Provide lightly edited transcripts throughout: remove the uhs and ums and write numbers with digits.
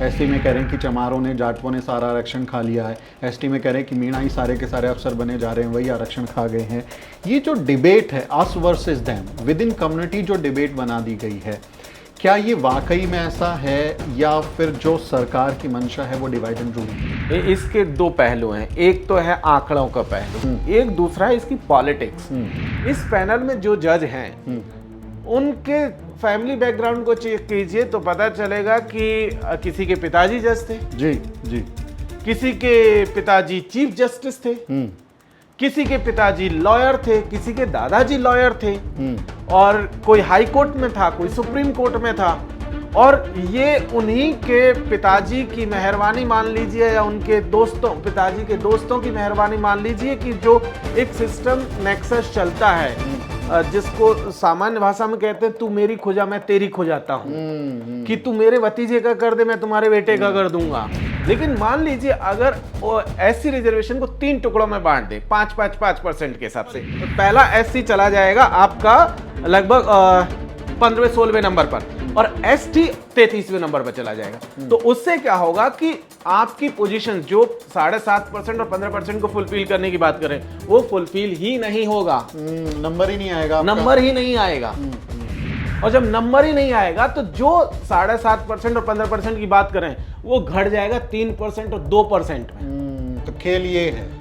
ST में कह रहे हैं कि चमारों ने, जाटवों ने सारा आरक्षण खा लिया है, एसटी में कह रहे हैं कि मीणा ही सारे के सारे अफसर बने जा रहे हैं, वही आरक्षण खा गए हैं। ये जो डिबेट है us versus them with in community, जो डिबेट बना दी गई है, क्या ये वाकई में ऐसा है या फिर जो सरकार की मंशा है वो डिवाइड एंड रूल? इसके दो पहलू हैं। एक तो है आंकड़ों का पहलू, एक दूसरा है इसकी पॉलिटिक्स। इस पैनल में जो जज हैं उनके फैमिली बैकग्राउंड को चेक कीजिए तो पता चलेगा कि किसी के पिताजी जज थे, जी जी, किसी के पिताजी चीफ जस्टिस थे, किसी के पिताजी लॉयर थे, किसी के दादाजी लॉयर थे, और कोई हाई कोर्ट में था, कोई सुप्रीम कोर्ट में था। और ये उन्हीं के पिताजी की मेहरबानी मान लीजिए या उनके दोस्तों, पिताजी के दोस्तों की मेहरबानी मान लीजिए कि जो एक सिस्टम नेक्सस चलता है जिसको सामान्य भाषा में कहते हैं तू मेरी खुजा मैं तेरी खो जाता हूँ, कि तू मेरे भतीजे का कर दे मैं तुम्हारे बेटे का कर दूंगा। लेकिन मान लीजिए अगर एससी रिजर्वेशन को 3 टुकड़ों में बांट दे 5-5-5% के हिसाब से, तो पहला एससी चला जाएगा आपका लगभग 15वें-16वें नंबर पर, और एसटी 33वें नंबर पर चला जाएगा। तो उससे क्या होगा कि आपकी पोजीशन जो 7.5% और 15% को फुलफिल करने की बात करें वो फुलफिल ही नहीं होगा, नंबर ही नहीं आएगा, नंबर ही नहीं आएगा। और जब नंबर ही नहीं आएगा तो जो 7.5% और 15% की बात करें वो घट जाएगा 3% और 2% में। तो खेल ये है।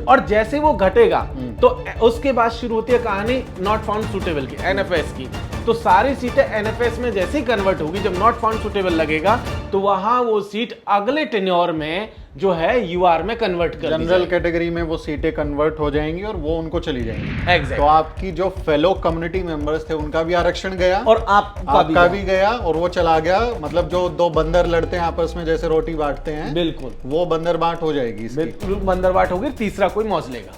और जैसे वो घटेगा तो उसके बाद शुरू होती है कहानी नॉट फाउंड सुटेबल की, एनएफएस की। तो सारी सीटें एनएफएस में जैसे ही कन्वर्ट होगी, जब नॉट फाउंड सुटेबल लगेगा तो वहां वो सीट अगले टेन्योर में जो है यूआर में कन्वर्ट कर जनरल कैटेगरी में वो सीटें कन्वर्ट हो जाएंगी और वो उनको चली जाएंगी। Exactly. तो आपकी जो फेलो कम्युनिटी मेंबर्स थे उनका भी आरक्षण गया और आपका भी गया और वो चला गया। मतलब जो दो बंदर लड़ते हैं आपस में जैसे रोटी बांटते हैं, बिल्कुल वो बंदर बांट हो जाएगी, बिल्कुल बंदर बांट होगी, तीसरा कोई मौज लेगा।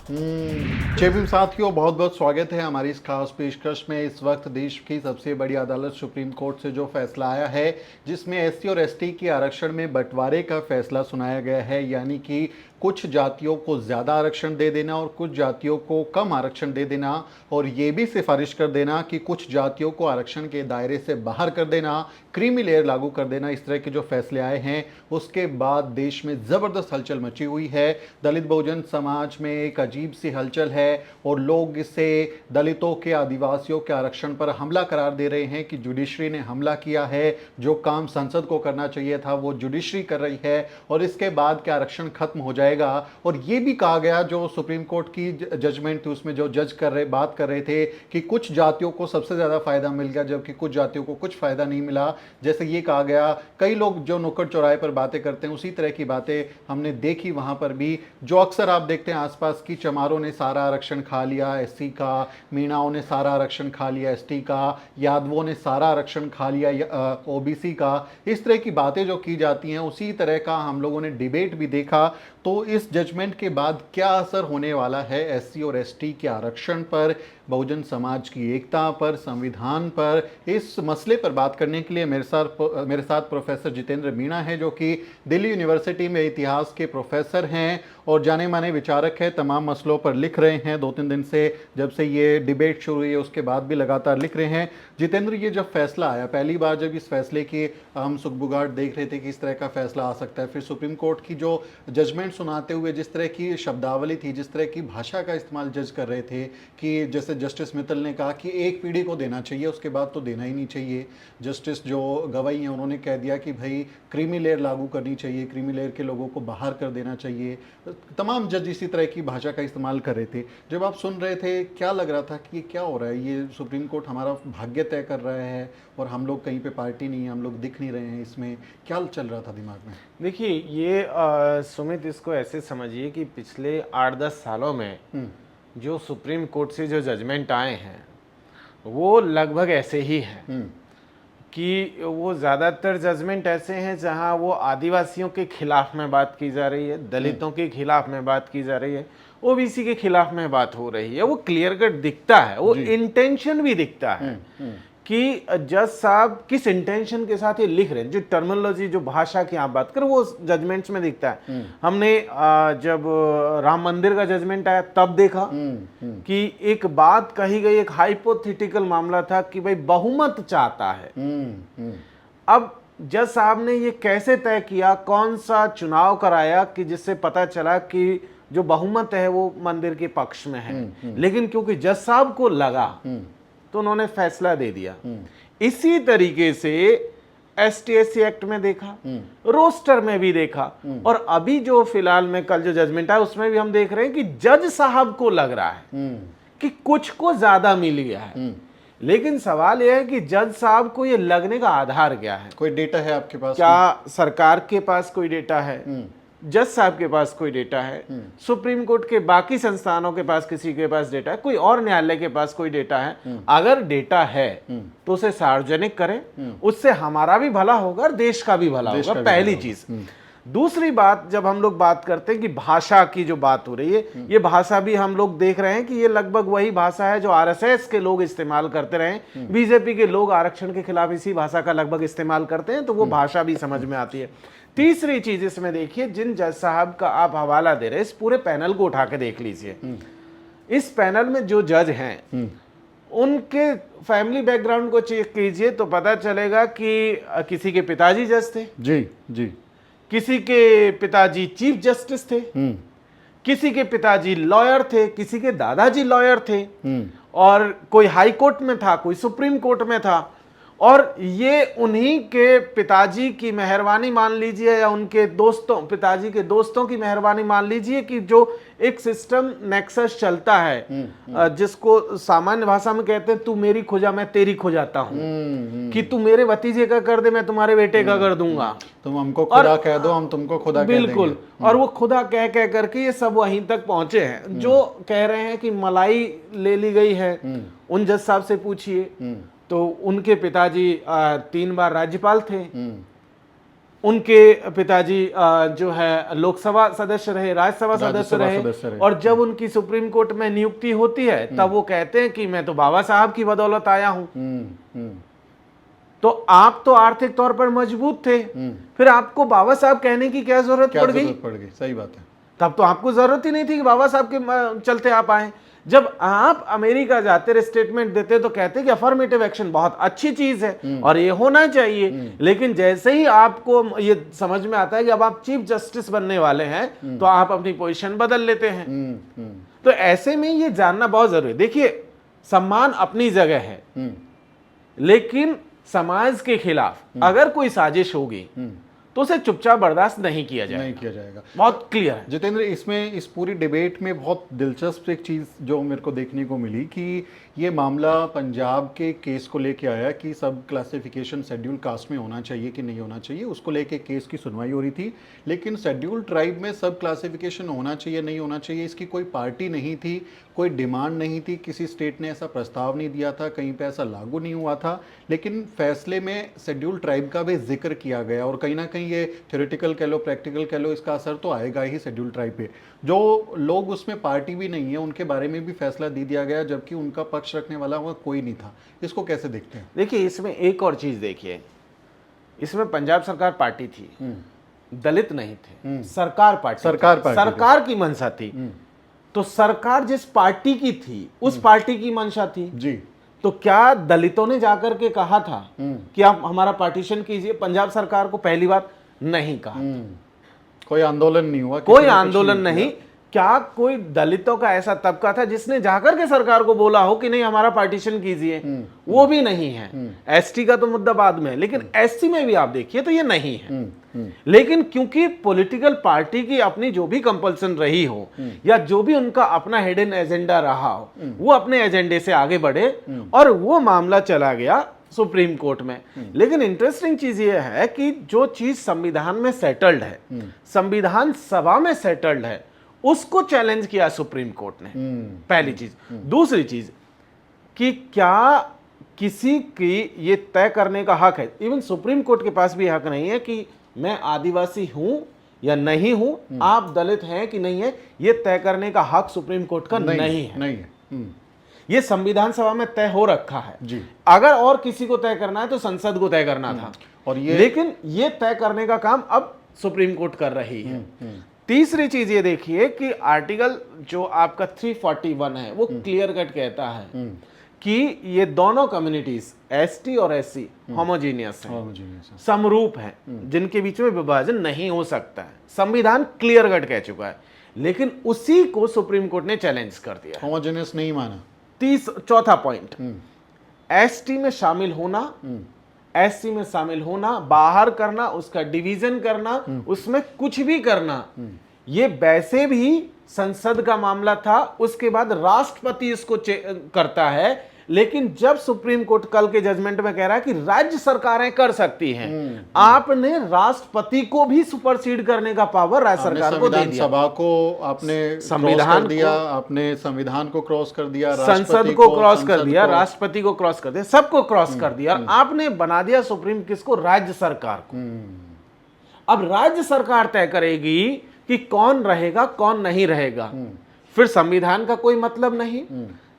चेपिम साथियों, बहुत बहुत स्वागत है हमारी इस खास पेशकश में। इस वक्त देश की सबसे बड़ी अदालत सुप्रीम कोर्ट से जो फैसला आया है जिसमें एससी और एसटी के आरक्षण में बंटवारे का फैसला सुनाया गया है, यानी कि कुछ जातियों को ज़्यादा आरक्षण दे देना और कुछ जातियों को कम आरक्षण दे देना, और ये भी सिफारिश कर देना कि कुछ जातियों को आरक्षण के दायरे से बाहर कर देना, क्रीमी लेयर लागू कर देना। इस तरह के जो फैसले आए हैं उसके बाद देश में ज़बरदस्त हलचल मची हुई है। दलित बहुजन समाज में एक अजीब सी हलचल है और लोग इसे दलितों के, आदिवासियों के आरक्षण पर हमला करार दे रहे हैं कि जुडिशरी ने हमला किया है, जो काम संसद को करना चाहिए था वो जुडिशरी कर रही है और इसके बाद के आरक्षण खत्म हो जाएगा। और ये भी कहा गया, जो सुप्रीम कोर्ट की जजमेंट थी उसमें जो जज बात कर रहे थे कि कुछ जातियों को सबसे ज्यादा फायदा मिल गया जबकि कुछ जातियों को कुछ फायदा नहीं मिला। जैसे ये कहा गया, कई लोग जो नुक्कड़ चौराहे पर बातें करते हैं उसी तरह की बातें हमने देखी वहां पर भी, जो अक्सर आप देखते हैं आसपास की, चमारों ने सारा आरक्षण खा लिया एससी का, मीणाओं ने सारा आरक्षण खा लिया एसटी का, यादवों ने सारा आरक्षण खा लिया ओबीसी का। इस तरह की बातें जो की जाती हैं उसी तरह का हम लोगों ने डिबेट भी देखा। तो इस जजमेंट के बाद क्या असर होने वाला है एससी और एसटी के आरक्षण पर, बहुजन समाज की एकता पर, संविधान पर, इस मसले पर बात करने के लिए मेरे साथ प्रोफेसर जितेंद्र मीणा है, जो कि दिल्ली यूनिवर्सिटी में इतिहास के प्रोफेसर हैं और जाने माने विचारक हैं, तमाम मसलों पर लिख रहे हैं 2-3 दिन से, जब से ये डिबेट शुरू हुई है उसके बाद भी लगातार लिख रहे हैं। जितेंद्र, ये जब फैसला आया, पहली बार जब इस फैसले की हम सुगबुगाहट देख रहे थे कि इस तरह का फैसला आ सकता है, फिर सुप्रीम कोर्ट की जो जजमेंट सुनाते हुए जिस तरह की शब्दावली थी, जिस तरह की भाषा का इस्तेमाल जज कर रहे थे कि जैसे जस्टिस मित्तल ने कहा कि एक पीढ़ी को देना चाहिए उसके बाद तो देना ही नहीं चाहिए। जस्टिस जो गवाही हैं उन्होंने कह दिया कि भाई क्रीमी लेयर लागू करनी चाहिए, क्रीमी लेयर के लोगों को बाहर कर देना चाहिए। तमाम जज इसी तरह की भाषा का इस्तेमाल कर रहे थे। जब आप सुन रहे थे क्या लग रहा था कि ये क्या हो रहा है, ये सुप्रीम कोर्ट हमारा भाग्य तय कर रहा है और हम लोग कहीं पे पार्टी नहीं है, हम लोग दिख नहीं रहे हैं, इसमें क्या चल रहा था दिमाग में? देखिए ये सुमित, इसको ऐसे समझिए कि पिछले 8-10 सालों में जो सुप्रीम कोर्ट से जो जजमेंट आए हैं वो लगभग ऐसे ही हैं कि वो ज़्यादातर जजमेंट ऐसे हैं जहां वो आदिवासियों के खिलाफ में बात की जा रही है, दलितों के खिलाफ में बात की जा रही है, ओबीसी के खिलाफ में बात हो रही है। वो क्लियर कट दिखता है, वो इंटेंशन भी दिखता है कि जज साहब किस इंटेंशन के साथ ये लिख रहे हैं। जो टर्मिनोलॉजी, जो भाषा की आप बात करें, वो जजमेंट्स में दिखता है। हमने जब राम मंदिर का जजमेंट आया तब देखा कि एक बात कही गई, एक हाइपोथेटिकल मामला था कि भाई बहुमत चाहता है। अब जज साहब ने ये कैसे तय किया, कौन सा चुनाव कराया कि जिससे पता चला कि जो बहुमत है वो मंदिर के पक्ष में है। लेकिन क्योंकि जज साहब को लगा तो उन्होंने फैसला दे दिया। इसी तरीके से ST/SC एक्ट में देखा, रोस्टर में भी देखा, और अभी जो फिलहाल में कल जो जजमेंट है उसमें भी हम देख रहे हैं कि जज साहब को लग रहा है कि कुछ को ज्यादा मिल गया है। लेकिन सवाल यह है कि जज साहब को ये लगने का आधार क्या है? कोई डेटा है आपके पास? क्या सरकार के पास कोई डेटा है? जज साहब के पास कोई डेटा है? सुप्रीम कोर्ट के बाकी संस्थानों के पास किसी के पास डेटा है? कोई और न्यायालय के पास कोई डेटा है? अगर डेटा है तो उसे सार्वजनिक करें, उससे हमारा भी भला होगा और देश का भी भला होगा, पहली चीज। दूसरी बात, जब हम लोग बात करते हैं कि भाषा की जो बात हो रही है, ये भाषा भी हम लोग देख रहे हैं कि ये लगभग वही भाषा है जो RSS के लोग इस्तेमाल करते रहे। बीजेपी के लोग आरक्षण के खिलाफ इसी भाषा का लगभग इस्तेमाल करते हैं, तो वो भाषा भी समझ में आती है। तीसरी चीज इसमें देखिए, जिन जज साहब का आप हवाला दे रहे हैं, इस पूरे पैनल को उठा के देख लीजिए। इस पैनल में जो जज हैं उनके फैमिली बैकग्राउंड को चेक कीजिए तो पता चलेगा कि किसी के पिताजी जज थे, जी, किसी के पिताजी चीफ जस्टिस थे, किसी के पिताजी लॉयर थे, किसी के दादाजी लॉयर थे, और कोई हाई कोर्ट में था, कोई सुप्रीम कोर्ट में था। और ये उन्हीं के पिताजी की मेहरबानी मान लीजिए, या उनके दोस्तों, पिताजी के दोस्तों की मेहरबानी मान लीजिए, कि जो एक सिस्टम नेक्सस चलता है, जिसको सामान्य भाषा में कहते हैं तू मेरी खुजा मैं तेरी खो जाता हूँ, कि तू मेरे भतीजे का कर दे मैं तुम्हारे बेटे का कर दूंगा, तुम हमको खुदा कह दो हम तुमको खुदा कह देंगे। बिल्कुल। और वो खुदा कह कह करके ये सब वहीं तक पहुंचे हैं। जो कह रहे हैं कि मलाई ले ली गई है, उन जज साहब से पूछिए, तो उनके पिताजी 3 बार राज्यपाल थे, उनके पिताजी जो है लोकसभा सदस्य रहे, राज्यसभा सदस्य रहे, और जब उनकी सुप्रीम कोर्ट में नियुक्ति होती है तब वो कहते हैं कि मैं तो बाबा साहब की बदौलत आया हूं। तो आप तो आर्थिक तौर पर मजबूत थे, फिर आपको बाबा साहब कहने की क्या जरूरत पड़ गई? सही बात है। तब तो आपको जरूरत ही नहीं थी कि बाबा साहब के चलते आप आए। जब आप अमेरिका जाते रहे, स्टेटमेंट देते तो कहते कि अफर्मेटिव एक्शन बहुत अच्छी चीज है और ये होना चाहिए, लेकिन जैसे ही आपको ये समझ में आता है कि अब आप चीफ जस्टिस बनने वाले हैं तो आप अपनी पोजीशन बदल लेते हैं। तो ऐसे में ये जानना बहुत जरूरी है। देखिए, सम्मान अपनी जगह है, लेकिन समाज के खिलाफ अगर कोई साजिश होगी तो उसे चुपचाप बर्दाश्त नहीं किया जाएगा। बहुत क्लियर है। जितेंद्र, इसमें इस पूरी डिबेट में बहुत दिलचस्प एक चीज़ जो मेरे को देखने को मिली कि ये मामला पंजाब के केस को लेके आया कि सब क्लासिफिकेशन शेड्यूल कास्ट में होना चाहिए कि नहीं होना चाहिए, उसको लेके केस की सुनवाई हो रही थी। लेकिन शेड्यूल ट्राइब में सब क्लासिफिकेशन होना चाहिए नहीं होना चाहिए, इसकी कोई पार्टी नहीं थी, कोई डिमांड नहीं थी, किसी स्टेट ने ऐसा प्रस्ताव नहीं दिया था, कहीं पे ऐसा लागू नहीं हुआ था। लेकिन फैसले में शेड्यूल ट्राइब का भी जिक्र किया गया, और कहीं ना कहीं ये थ्योरेटिकल कह लो, प्रैक्टिकल कह लो, इसका असर तो आएगा ही शेड्यूल ट्राइब पे। जो लोग उसमें पार्टी भी नहीं है उनके बारे में भी फैसला दे दिया गया, जबकि उनका पक्ष रखने वाला वह कोई नहीं था। इसको कैसे देखते हैं? देखिए, इसमें एक और चीज देखिए, इसमें पंजाब सरकार पार्टी थी, दलित नहीं थे, सरकार पार्टी, सरकार की मंशा थी। तो सरकार जिस पार्टी की थी उस पार्टी की मंशा थी जी। तो क्या दलितों ने जाकर के कहा था कि आप हमारा पार्टीशन कीजिए? पंजाब सरकार को पहली बात नहीं कहा, कोई आंदोलन नहीं हुआ, कोई आंदोलन नहीं। क्या कोई दलितों का ऐसा तबका था जिसने जाकर के सरकार को बोला हो कि नहीं हमारा पार्टीशन कीजिए? वो भी नहीं है। एसटी का तो मुद्दा बाद में है, लेकिन एससी में भी आप देखिए तो ये नहीं है। लेकिन क्योंकि पॉलिटिकल पार्टी की अपनी जो भी कंपल्सन रही हो, या जो भी उनका अपना हिडन एजेंडा रहा हो, वो अपने एजेंडे से आगे बढ़े और वो मामला चला गया सुप्रीम कोर्ट में। लेकिन इंटरेस्टिंग चीज ये है कि जो चीज संविधान में सेटल्ड है, संविधान सभा में सेटल्ड है, उसको चैलेंज किया सुप्रीम कोर्ट ने, पहली चीज। दूसरी चीज कि क्या किसी की ये तय करने का हक है? इवन सुप्रीम कोर्ट के पास भी हक नहीं है कि मैं आदिवासी हूं या नहीं हूं, आप दलित हैं कि नहीं है, ये तय करने का हक सुप्रीम कोर्ट का नहीं है। ये संविधान सभा में तय हो रखा है जी। अगर और किसी को तय करना है तो संसद को तय करना था, और ये लेकिन ये तय करने का काम अब सुप्रीम कोर्ट कर रही है। तीसरी चीज ये देखिए कि आर्टिकल जो आपका 341 है वो क्लियर कट कहता है कि ये दोनों कम्युनिटीज एसटी और एससी होमोजीनियस हैं, समरूप हैं, जिनके बीच में विभाजन नहीं हो सकता है। संविधान क्लियर कट कह चुका है, लेकिन उसी को सुप्रीम कोर्ट ने चैलेंज कर दिया। होमोजेनियस नहीं माना। चौथा पॉइंट, एसटी में शामिल होना, एससी में शामिल होना, बाहर करना, उसका डिवीजन करना, उसमें कुछ भी करना, ये वैसे भी संसद का मामला था। उसके बाद राष्ट्रपति इसको करता है, लेकिन जब सुप्रीम कोर्ट कल के जजमेंट में कह रहा है कि राज्य सरकारें कर सकती हैं, आपने राष्ट्रपति को भी सुपरसीड करने का पावर राज्य सरकार को दे दिया। सभा को आपने संविधान दिया, आपने संविधान को क्रॉस कर दिया, संसद को क्रॉस कर दिया, राष्ट्रपति को क्रॉस कर दिया, सबको क्रॉस कर दिया, और आपने बना दिया सुप्रीम किसको? राज्य सरकार को। अब राज्य सरकार तय करेगी कि कौन रहेगा कौन नहीं रहेगा। फिर संविधान का कोई मतलब नहीं,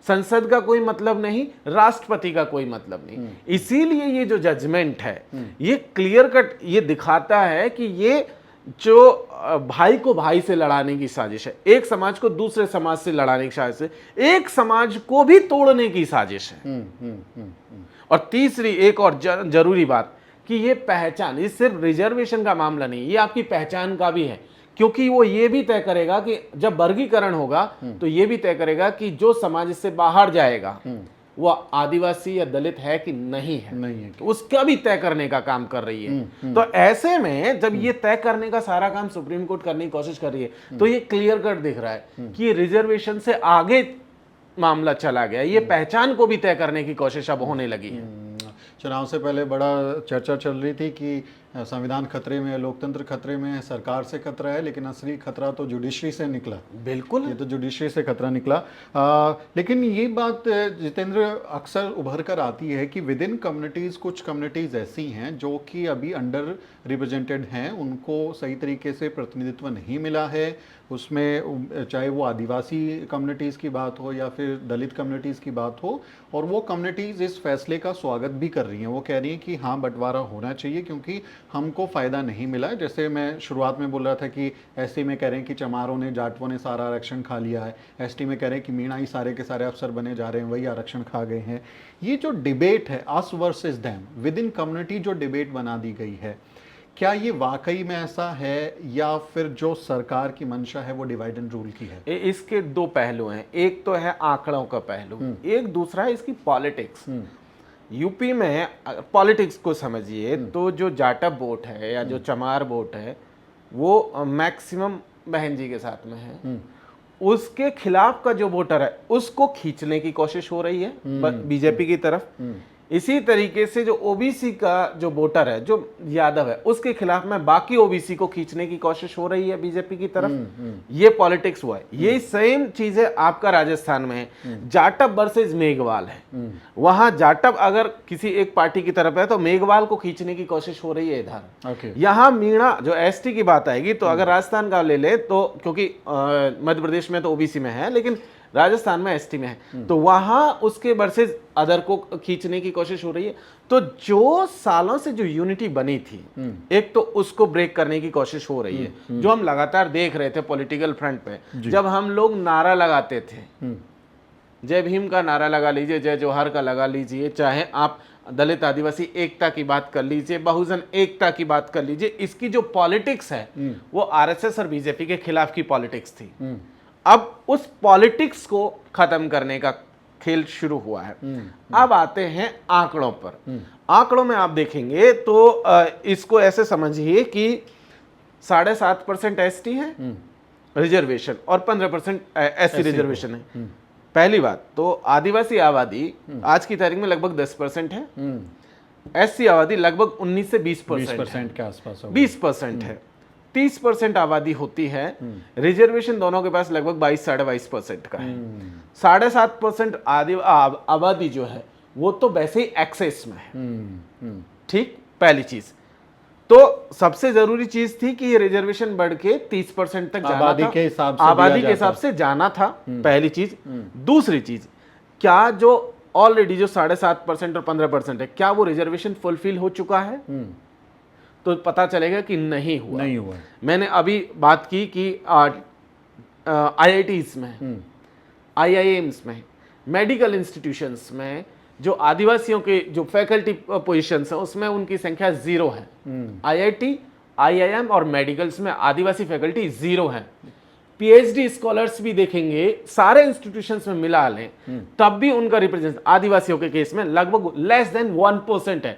संसद का कोई मतलब नहीं, राष्ट्रपति का कोई मतलब नहीं। इसीलिए ये जो जजमेंट है ये क्लियर कट ये दिखाता है कि ये जो भाई को भाई से लड़ाने की साजिश है, एक समाज को दूसरे समाज से लड़ाने की साजिश है, एक समाज को भी तोड़ने की साजिश है। और तीसरी एक और जरूरी बात कि ये पहचान, ये सिर्फ रिजर्वेशन का मामला नहीं, ये आपकी पहचान का भी है, क्योंकि वो ये भी तय करेगा कि जब वर्गीकरण होगा तो ये भी तय करेगा कि जो समाज इससे बाहर जाएगा वो आदिवासी या दलित है कि नहीं है, तो उसका भी तय करने का काम कर रही है। तो ऐसे में जब ये तय करने का सारा काम सुप्रीम कोर्ट करने की कोशिश कर रही है, तो ये क्लियर कट दिख रहा है कि रिजर्वेशन से आगे मामला चला गया, ये पहचान को भी तय करने की कोशिश अब होने लगी है। चुनाव से पहले बड़ा चर्चा चल रही थी कि संविधान खतरे में है, लोकतंत्र खतरे में है, सरकार से खतरा है, लेकिन असली खतरा तो जुडिशरी से निकला। बिल्कुल, ये तो जुडिशरी से खतरा निकला। लेकिन ये बात जितेंद्र अक्सर उभर कर आती है कि विद इन कम्युनिटीज़ कुछ कम्युनिटीज़ ऐसी हैं जो कि अभी अंडर रिप्रेजेंटेड हैं, उनको सही तरीके से प्रतिनिधित्व नहीं मिला है। उसमें चाहे वो आदिवासी कम्युनिटीज़ की बात हो या फिर दलित कम्युनिटीज़ की बात हो, और वो कम्युनिटीज़ इस फैसले का स्वागत भी कर रही हैं। वो कह रही हैं कि हाँ, बंटवारा होना चाहिए क्योंकि हमको फ़ायदा नहीं मिला है। जैसे मैं शुरुआत में बोल रहा था कि एससी में कह रहे हैं कि चमारों ने, जाटवों ने सारा आरक्षण खा लिया है, एसटी में कह रहे हैं कि मीणा ही सारे के सारे अफसर बने जा रहे हैं, वही आरक्षण खा गए हैं। ये जो डिबेट है us versus them, with in community जो डिबेट बना दी गई है, क्या ये वाकई में ऐसा है या फिर जो सरकार की मंशा है वो डिवाइड एंड रूल की है? इसके दो पहलू हैं, एक तो है आंकड़ों का पहलू, एक दूसरा है इसकी पॉलिटिक्स। यूपी में पॉलिटिक्स को समझिए तो जो जाटव वोट है या जो चमार वोट है वो मैक्सिमम बहन जी के साथ में है, उसके खिलाफ का जो वोटर है उसको खींचने की कोशिश हो रही है बीजेपी की तरफ। इसी तरीके से जो ओबीसी का जो वोटर है, जो यादव है, उसके खिलाफ में बाकी ओबीसी को खींचने की कोशिश हो रही है बीजेपी की तरफ। ये पॉलिटिक्स हुआ है। ये सेम चीज है आपका राजस्थान में है, जाटव वर्सेस मेघवाल है। वहां जाटव अगर किसी एक पार्टी की तरफ है तो मेघवाल को खींचने की कोशिश हो रही है इधर। यहाँ मीणा जो एसटी की बात आएगी तो अगर राजस्थान का ले ले तो, क्योंकि मध्य प्रदेश में तो ओबीसी में है लेकिन राजस्थान में एसटी में है, तो वहां उसके वर्सेस अदर को खींचने की कोशिश हो रही है। तो जो सालों से जो यूनिटी बनी थी, एक तो उसको ब्रेक करने की कोशिश हो रही है, जो हम लगातार देख रहे थे पॉलिटिकल फ्रंट पे। जब हम लोग नारा लगाते थे, जय भीम का नारा लगा लीजिए, जय जवाहर का लगा लीजिए, चाहे आप दलित आदिवासी एकता की बात कर लीजिए, बहुजन एकता की बात कर लीजिए, इसकी जो पॉलिटिक्स है वो आरएसएस और बीजेपी के खिलाफ की पॉलिटिक्स थी। अब उस पॉलिटिक्स को खत्म करने का खेल शुरू हुआ है। अब आते हैं आंकड़ों पर। आंकड़ों में आप देखेंगे तो इसको ऐसे समझिए कि 7.5% एसटी है रिजर्वेशन और 15% एससी रिजर्वेशन है। पहली बात तो आदिवासी आबादी आज की तारीख में लगभग 10% है, एससी आबादी लगभग 19 से 20% के आसपास 20% है। 30% आबादी होती है, रिजर्वेशन दोनों के पास लगभग 22-22% का है। 7.5% आबादी जो है वो तो वैसे ही एक्सेस में है। ठीक, पहली चीज तो सबसे जरूरी चीज थी कि ये रिजर्वेशन बढ़ के 30% तक जाना था, आबादी के हिसाब से जाना था, पहली चीज। दूसरी चीज, क्या जो ऑलरेडी जो 7.5% और 15% है, क्या वो रिजर्वेशन फुलफिल हो चुका है? तो पता चलेगा कि नहीं हुआ। मैंने अभी बात की कि आईआईटीज में, आईआईएम्स में मेडिकल इंस्टीट्यूशंस में जो आदिवासियों के जो फैकल्टी पोजीशंस हैं उसमें उनकी संख्या 0 है। आईआईटी, आईआईएम और मेडिकल्स में आदिवासी फैकल्टी 0 है। पीएचडी स्कॉलर्स भी देखेंगे सारे इंस्टीट्यूशंस में मिला लें तब भी उनका रिप्रेजेंट आदिवासियों के केस में लगभग लेस देन 1% है,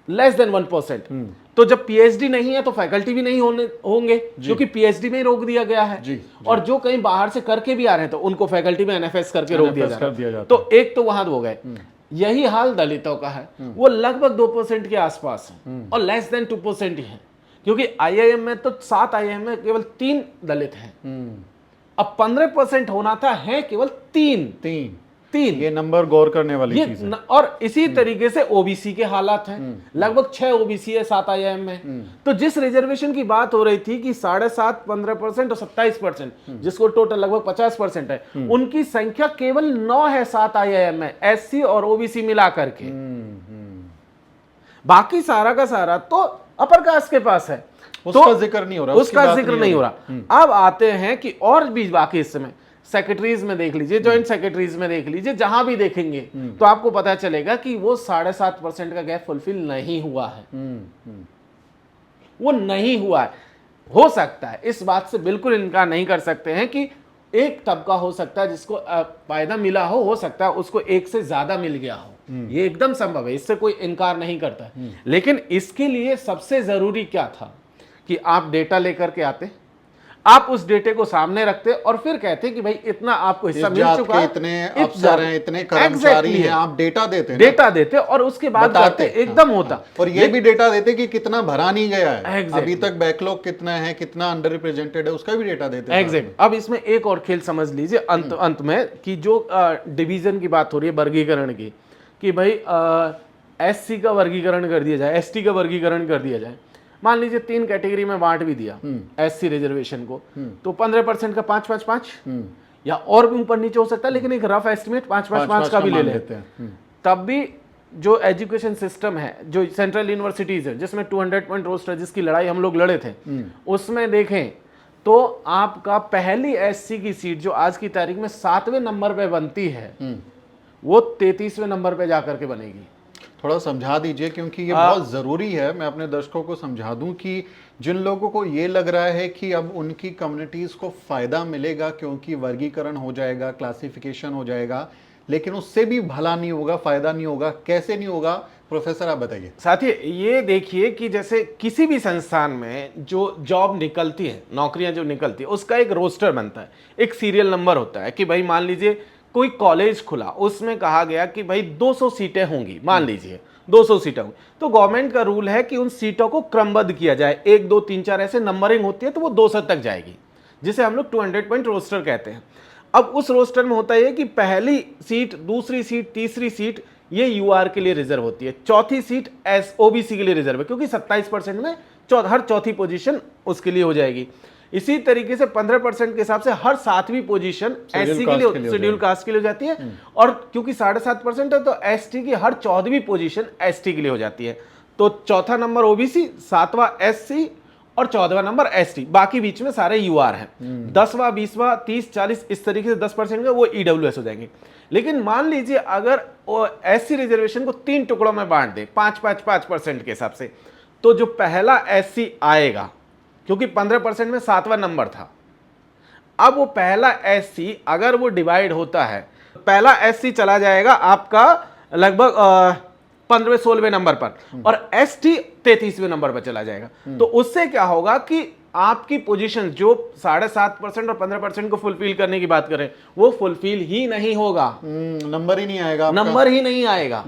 लेस देन 1%। तो जब पीएचडी नहीं है तो फैकल्टी भी नहीं होंगे क्योंकि पीएचडी में ही रोक दिया गया है। और जो कहीं बाहर से करके भी आ रहे हैं तो उनको फैकल्टी में एनएफएस करके रोक दिया जा रहा है। तो एक तो वहां हो गए। यही हाल दलितों का है, वो लगभग 2% के आसपास है और लेस देन 2% ही है, क्योंकि आईआईएम में तो 7 आईआईएम में केवल 3 दलित हैं। अब 15% होना था, है केवल 3। ये नंबर गौर करने वाली चीज है। और इसी तरीके से ओबीसी के हालात हैं, लगभग 6 ओबीसी है 7 आईआईएम में। तो जिस रिजर्वेशन की बात हो रही थी कि 7.5%, 15% और 27%, जिसको टोटल लगभग 50% है, उनकी संख्या केवल 9 है 7 आईआईएम में, एससी और ओबीसी मिला करके। बाकी सारा का सारा तो अपर कास्ट के पास है, उसका जिक्र नहीं हो रहा, उसका जिक्र नहीं हो रहा। अब आते हैं कि और भी बाकी इस समय सेक्रेटरीज में देख लीजिए, जॉइंट सेक्रेटरीज में देख लीजिए, जहां भी देखेंगे तो आपको पता चलेगा कि वो 7.5% का गैप फुलफिल नहीं हुआ है। वो नहीं हुआ है। हो सकता है, इस बात से बिल्कुल इनकार नहीं कर सकते हैं कि एक तबका हो सकता है जिसको फायदा मिला हो सकता है उसको एक से ज्यादा मिल गया हो, ये एकदम संभव है, इससे कोई इनकार नहीं करता है। लेकिन इसके लिए सबसे जरूरी क्या था कि आप डेटा लेकर के आते, आप उस डेटे को सामने रखते और फिर कहते कि भाई इतना आपको हिस्सा मिल चुका है, इतने अफसर हैं, इतने कर्मचारी हैं, आप डेटा देते और उसके बाद बताते एकदम होता। और ये भी डेटा देते कि कितना भरा नहीं गया है, अभी तक बैकलॉग कितना है, कितना अंडर रिप्रेजेंटेड है, उसका भी डेटा देते। एग्जैक्ट। अब इसमें एक और खेल समझ लीजिए अंत में कि जो डिवीजन की बात हो रही है वर्गीकरण की, कि भाई एससी का वर्गीकरण कर दिया जाए, एसटी का वर्गीकरण कर दिया जाए। मान लीजिए 3 कैटेगरी में बांट भी दिया एससी रिजर्वेशन को, तो 15% का 5-5-5 या और भी ऊपर नीचे हो सकता है, लेकिन एक रफ एस्टिमेट 5-5-5 का भी ले लेते हैं। तब भी जो एजुकेशन सिस्टम है, जो सेंट्रल यूनिवर्सिटीज है जिसमें 200 पॉइंट रोस्टर जिसकी लड़ाई हम लोग लड़े थे, उसमें देखें तो आपका पहली एससी की सीट जो आज की तारीख में 7वें नंबर पे बनती है, वो 33वें नंबर पे जाकर के बनेगी। थोड़ा समझा दीजिए क्योंकि ये बहुत ज़रूरी है। मैं अपने दर्शकों को समझा दूं कि जिन लोगों को ये लग रहा है कि अब उनकी कम्युनिटीज़ को फ़ायदा मिलेगा क्योंकि वर्गीकरण हो जाएगा, क्लासिफिकेशन हो जाएगा, लेकिन उससे भी भला नहीं होगा, फ़ायदा नहीं होगा। कैसे नहीं होगा प्रोफेसर, आप बताइए। साथी ये देखिए कि जैसे किसी भी संस्थान में जो जॉब निकलती है, नौकरियां जो निकलती है, उसका एक रोस्टर बनता है, एक सीरियल नंबर होता है कि भाई मान लीजिए कोई कॉलेज खुला, उसमें कहा गया कि भाई 200 सीटें होंगी, मान लीजिए 200 सीटें होंगी, तो गवर्नमेंट का रूल है कि उन सीटों को क्रमबद्ध किया जाए, 1 2 3 4 ऐसे नंबरिंग होती है, तो वो 200 तक जाएगी, जिसे हम लोग 200 पॉइंट रोस्टर कहते हैं। अब उस रोस्टर में होता है कि पहली सीट, दूसरी सीट, तीसरी सीट ये यूआर के लिए रिजर्व होती है, चौथी सीट ओबीसी के लिए रिजर्व है, क्योंकि 27% में हर चौथी पोजीशन उसके लिए हो जाएगी। इसी तरीके से 15% के हिसाब से हर 7वीं पोजीशन एससी के लिए, शेड्यूल कास्ट के लिए हो जाती है, और क्योंकि 7.5% है तो एसटी की हर 14वीं पोजीशन एसटी के लिए हो जाती है। तो चौथा नंबर ओबीसी, 7वां एससी और 14वां नंबर एसटी, बाकी बीच में सारे यूआर हैं। 10वां, 20वां, 30, 40 इस तरीके से 10% का वो ईडब्ल्यूएस हो जाएंगे। लेकिन मान लीजिए अगर एससी रिजर्वेशन को 3 टुकड़ों में बांट दे 5-5-5% के हिसाब से, तो जो पहला एससी आएगा, क्योंकि 15% में 7वां नंबर था, अब वो पहला एससी अगर वो डिवाइड होता है, पहला एससी चला जाएगा आपका लगभग 15वें-16वें नंबर पर, और एसटी 33वें नंबर पर चला जाएगा। तो उससे क्या होगा कि आपकी पोजीशन जो 7.5% और 15% को फुलफिल करने की बात करें, वो फुलफिल ही नहीं होगा, नंबर ही नहीं आएगा, नंबर ही नहीं आएगा।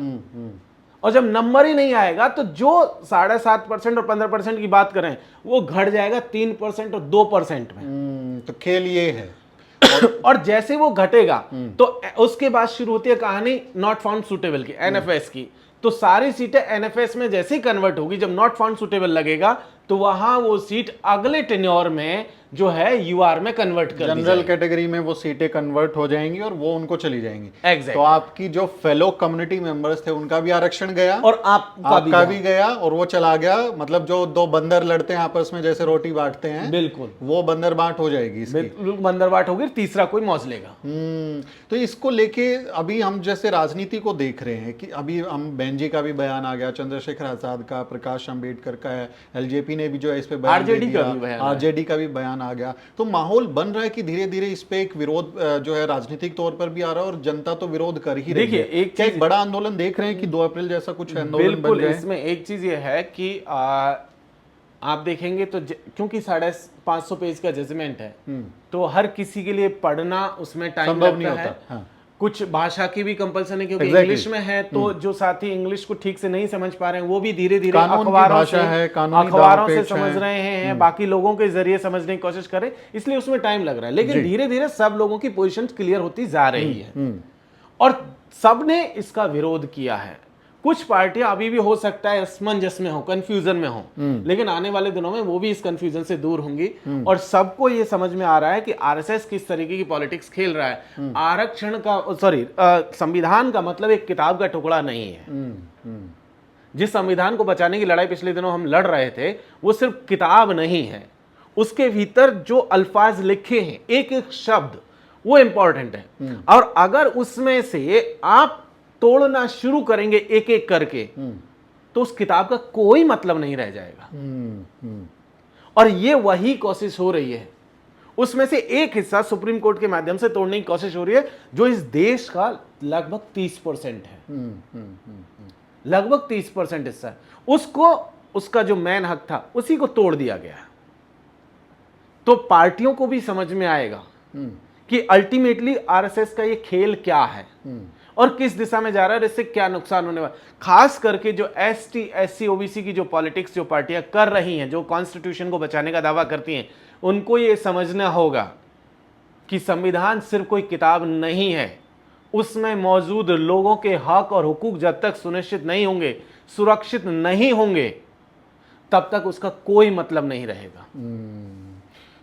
और जब नंबर ही नहीं आएगा तो जो 7.5% और 15% की बात करें, वो घट जाएगा 3% और 2% में। तो खेल ये है। और जैसे वो घटेगा तो उसके बाद शुरू होती है कहानी नॉट फाउंड सुटेबल की, एनएफएस की। तो सारी सीटें एनएफएस में जैसे ही कन्वर्ट होगी, जब नॉट फाउंड सुटेबल लगेगा तो वहां वो सीट अगले टेन्योर में जो है यूआर में कन्वर्ट कर दी जनरल जाएगी। कैटेगरी में वो सीटें कन्वर्ट हो जाएंगी और वो उनको चली जाएंगी। Exactly. तो आपकी जो फेलो कम्युनिटी मेंबर्स थे उनका भी आरक्षण गया और आपका भी गया और वो चला गया। मतलब जो दो बंदर लड़ते हैं आपस में जैसे रोटी बांटते हैं, बिल्कुल वो बंदर बांट हो जाएगी इसकी। बिल्कुल बंदरबाट होगी, तीसरा कोई मौज लेगा। तो इसको लेके अभी हम जैसे राजनीति को देख रहे हैं कि अभी हम बेंजी का भी बयान आ गया, चंद्रशेखर आजाद का, प्रकाश अंबेडकर का है, एलजेपी ने भी जो है इस पे बयान दे आरजेडी का दिया, भी बयान आरजेडी का भी बयान आ गया। तो माहौल बन रहा है कि धीरे धीरे इस पे एक विरोध जो है राजनीतिक तौर पर भी आ रहा है और जनता तो विरोध कर ही रही है। देखिए, क्या एक बड़ा आंदोलन देख रहे हैं कि 2 अप्रैल जैसा कुछ आंदोलन बन बिल्कुल। जाए? इसमें एक चीज ये है कि आप देखेंगे तो क्योंकि 550 पेज का जजमेंट है, तो हर किसी के लिए पढ़ना उसमें टाइम संभव नहीं लगता है। होता। हाँ। कुछ भाषा की भी कंपलसन है क्योंकि Exactly. इंग्लिश में है, तो जो साथी इंग्लिश को ठीक से नहीं समझ पा रहे हैं वो भी धीरे धीरे कानून की अखबारों भाषा से है, कानूनी अखबारों से दांव-पेच समझ है। रहे हैं, बाकी लोगों के जरिए समझने की कोशिश कर रहे हैं, इसलिए उसमें टाइम लग रहा है। लेकिन धीरे धीरे सब लोगों की पोजीशन क्लियर होती जा रही है और सबने इसका विरोध किया है। कुछ पार्टियां अभी भी हो सकता है असमंजस में हो, कंफ्यूजन में हो, लेकिन आने वाले दिनों में वो भी इस कंफ्यूजन से दूर होंगी और सबको ये समझ में आ रहा है कि आरएसएस किस तरीके की पॉलिटिक्स खेल रहा है। आरक्षण का संविधान का मतलब एक किताब का टुकड़ा नहीं है। जिस संविधान को बचाने की लड़ाई पिछले दिनों हम लड़ रहे थे, वो सिर्फ किताब नहीं है, उसके भीतर जो अल्फाज लिखे हैं, एक एक शब्द, वो इंपॉर्टेंट है। और अगर उसमें से आप तोड़ना शुरू करेंगे एक एक करके, तो उस किताब का कोई मतलब नहीं रह जाएगा। और ये वही कोशिश हो रही है। उसमें से एक हिस्सा सुप्रीम कोर्ट के माध्यम से तोड़ने की कोशिश हो रही है, जो इस देश का लगभग 30% है। लगभग 30% हिस्सा है, उसको, उसका जो मैन हक था उसी को तोड़ दिया गया। तो पार्टियों को भी समझ में आएगा कि अल्टीमेटली आरएसएस का ये खेल क्या है और किस दिशा में जा रहा है और इससे क्या नुकसान होने वाला। खास करके जो एसटी, एससी, ओबीसी की जो पॉलिटिक्स जो पार्टियां कर रही हैं, जो कॉन्स्टिट्यूशन को बचाने का दावा करती हैं, उनको ये समझना होगा कि संविधान सिर्फ कोई किताब नहीं है। उसमें मौजूद लोगों के हक और हुकूक जब तक सुनिश्चित नहीं होंगे, सुरक्षित नहीं होंगे, तब तक उसका कोई मतलब नहीं रहेगा।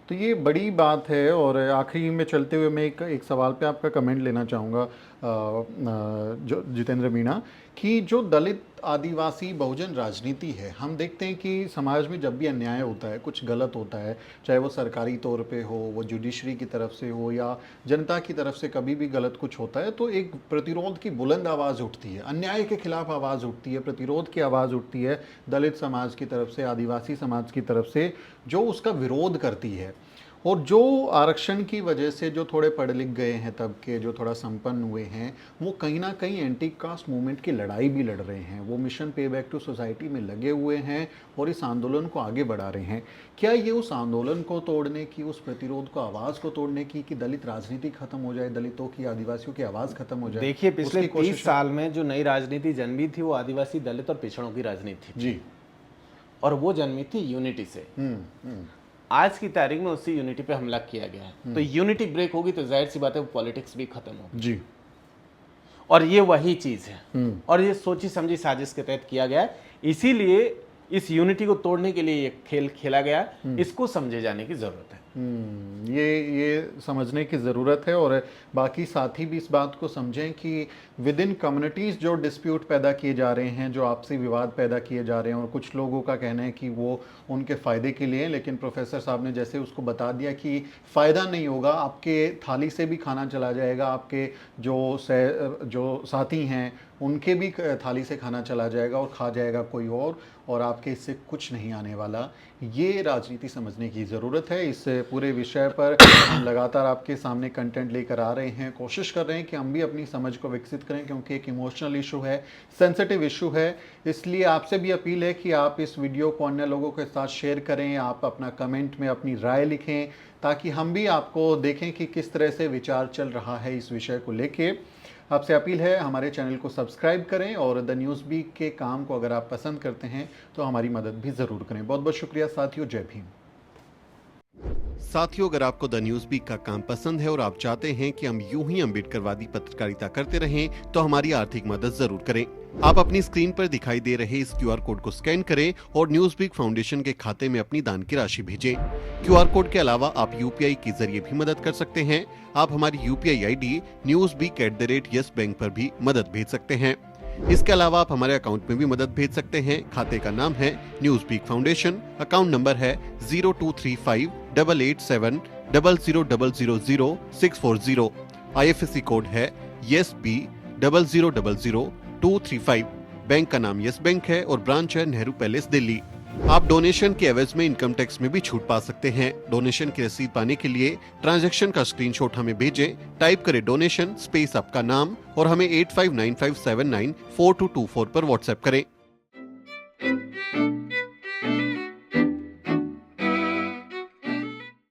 तो ये बड़ी बात है। और आखिरी में चलते हुए मैं एक सवाल पे आपका कमेंट लेना चाहूँगा जो जितेंद्र मीणा, कि जो दलित आदिवासी बहुजन राजनीति है, हम देखते हैं कि समाज में जब भी अन्याय होता है, कुछ गलत होता है, चाहे वो सरकारी तौर पे हो, वो जुडिशरी की तरफ से हो या जनता की तरफ से, कभी भी गलत कुछ होता है तो एक प्रतिरोध की बुलंद आवाज़ उठती है, अन्याय के खिलाफ आवाज़ उठती है, प्रतिरोध की आवाज़ उठती है दलित समाज की तरफ से, आदिवासी समाज की तरफ से, जो उसका विरोध करती है। और जो आरक्षण की वजह से जो थोड़े पढ़े लिख गए हैं तबके, जो थोड़ा संपन्न हुए हैं, वो कहीं ना कहीं एंटी कास्ट मूवमेंट की लड़ाई भी लड़ रहे हैं। वो मिशन पे बैक टू सोसाइटी में लगे हुए हैं और इस आंदोलन को आगे बढ़ा रहे हैं। क्या ये उस आंदोलन को तोड़ने की, उस प्रतिरोध को, आवाज़ को तोड़ने की, कि दलित राजनीति खत्म हो जाए, दलितों की, आदिवासियों की आवाज़ खत्म हो जाए? देखिए, पिछले 30 साल में जो नई राजनीति जन्मी थी वो आदिवासी, दलित और पिछड़ों की राजनीति थी जी, और वो जन्मी थी यूनिटी से। आज की तारीख में उसी यूनिटी पे हमला किया गया है। तो यूनिटी ब्रेक होगी तो जाहिर सी बात है वो पॉलिटिक्स भी खत्म होगी जी। और ये वही चीज है और ये सोची समझी साजिश के तहत किया गया है। इसीलिए इस यूनिटी को तोड़ने के लिए ये खेल खेला गया, इसको समझे जाने की जरूरत है। ये समझने की ज़रूरत है और बाकी साथी भी इस बात को समझें कि विद इन कम्युनिटीज़ जो डिस्प्यूट पैदा किए जा रहे हैं, जो आपसी विवाद पैदा किए जा रहे हैं, और कुछ लोगों का कहना है कि वो उनके फ़ायदे के लिए हैं, लेकिन प्रोफेसर साहब ने जैसे उसको बता दिया कि फ़ायदा नहीं होगा, आपके थाली से भी खाना चला जाएगा, आपके जो साथी हैं उनके भी थाली से खाना चला जाएगा और खा जाएगा कोई और आपके इससे कुछ नहीं आने वाला। ये राजनीति समझने की ज़रूरत है। इस पूरे विषय पर हम लगातार आपके सामने कंटेंट लेकर आ रहे हैं, कोशिश कर रहे हैं कि हम भी अपनी समझ को विकसित करें, क्योंकि एक इमोशनल इशू है, सेंसिटिव इशू है। इसलिए आपसे भी अपील है कि आप इस वीडियो को अन्य लोगों के साथ शेयर करें, आप अपना कमेंट में अपनी राय लिखें, ताकि हम भी आपको देखें कि किस तरह से विचार चल रहा है इस विषय को लेके। आपसे अपील है हमारे चैनल को सब्सक्राइब करें और द न्यूज़ वीक के काम को अगर आप पसंद करते हैं तो हमारी मदद भी ज़रूर करें। बहुत बहुत शुक्रिया साथियों, जय भीम। साथियों, अगर आपको द न्यूज़ वीक का काम पसंद है और आप चाहते हैं कि हम यूं ही अम्बेडकरवादी पत्रकारिता करते रहें तो हमारी आर्थिक मदद ज़रूर करें। आप अपनी स्क्रीन पर दिखाई दे रहे इस क्यूआर कोड को स्कैन करें और न्यूज़बिग फाउंडेशन के खाते में अपनी दान की राशि भेजें। क्यूआर कोड के अलावा आप यूपीआई के जरिए भी मदद कर सकते हैं। आप हमारी यूपीआई आईडी newsbeak@yes बैंक पर भी मदद भेज सकते हैं। इसके अलावा आप हमारे अकाउंट में भी मदद भेज सकते हैं। खाते का नाम है न्यूज़बिग फाउंडेशन, अकाउंट नंबर है 02358800000640। IFSC कोड है YesB000235। बैंक का नाम यस बैंक है और ब्रांच है नेहरू पैलेस दिल्ली। आप डोनेशन के एवज में इनकम टैक्स में भी छूट पा सकते हैं। डोनेशन की रसीद पाने के लिए ट्रांजैक्शन का स्क्रीनशॉट हमें भेजें। टाइप करें डोनेशन स्पेस आपका नाम और हमें 8595794224 पर व्हाट्सएप करें।